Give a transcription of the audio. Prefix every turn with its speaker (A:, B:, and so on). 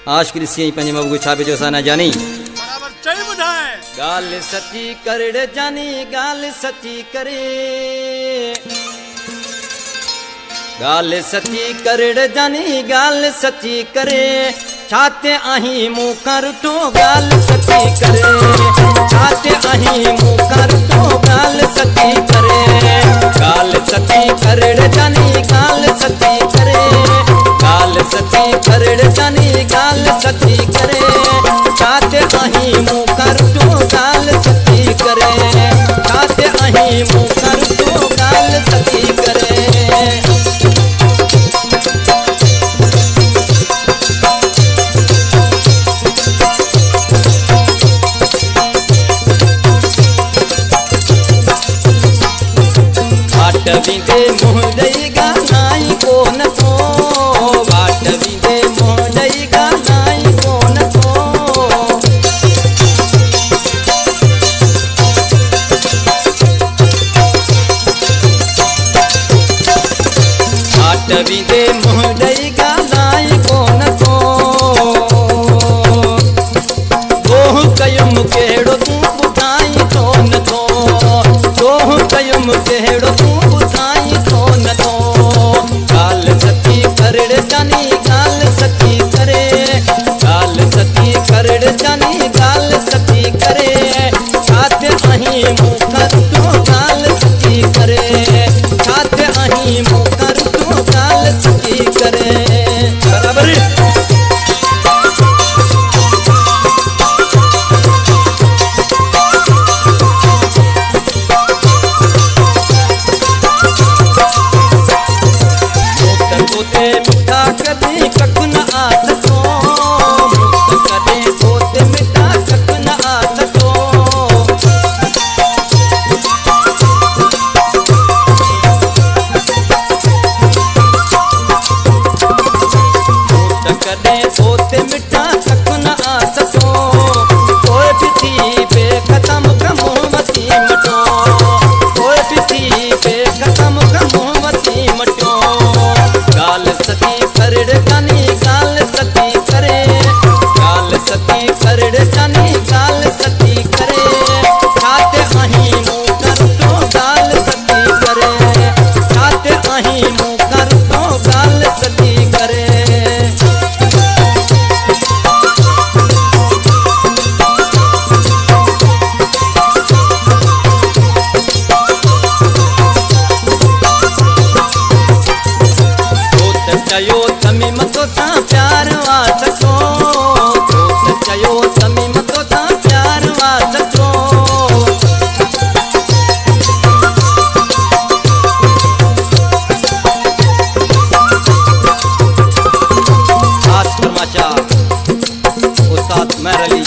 A: आश कृषि पंजे मबू छापे जो साना जानी
B: बराबर चई बुधाए
A: गाल सची करड़ जानी गाल सची करे गाल सची करड़ जानी गाल सची करे छाते आही मुँह कर तो गाल सची करे छाते आही मुँह कर तो गाल सची करे गाल सची करड़ जानी गाल सची करे गाल सची करड़ जानी गाल सची करे छाते आही मुँह कर तो गाल सची करे छाते आही मुँह कर तो गाल सची करे बाट विंदे मुँह दई गानाई कोन तो बाट विंदे मुँह दई गानाई कोन तो बाट विंदे मुँह दई गानाई कोन तो दोह कयुम केड़ो तू बुधाई कोन तो दोह कयुम केड़ो तू करड़ जानी गाल सची करे गाल सची करड़ जानी गाल सची करे छाते आही मुँह कर तो गाल सची करे छाते आही मुँह कर तो गाल सची करे बराबर कदे कख न आ सको कदे सोते मिटा कख न आ सको कदे सोते मिटा कख न आ सको कोई भी थी बेखत्म कमोमती मटो कोई भी थी बेखत्म कमोमती मटो गाल सती करड़ जानी गाल सती करे गाल सती करड़ जानी गाल सती करे छाते आही मुँह कर तो गाल सती करे छाते आही मुँह कर तो गाल सती करे चयो तमी मतो सा प्यार वा सको चयो तमी मतो सा प्यार वा सको खास फरमाशा उस्ताद मेहर अली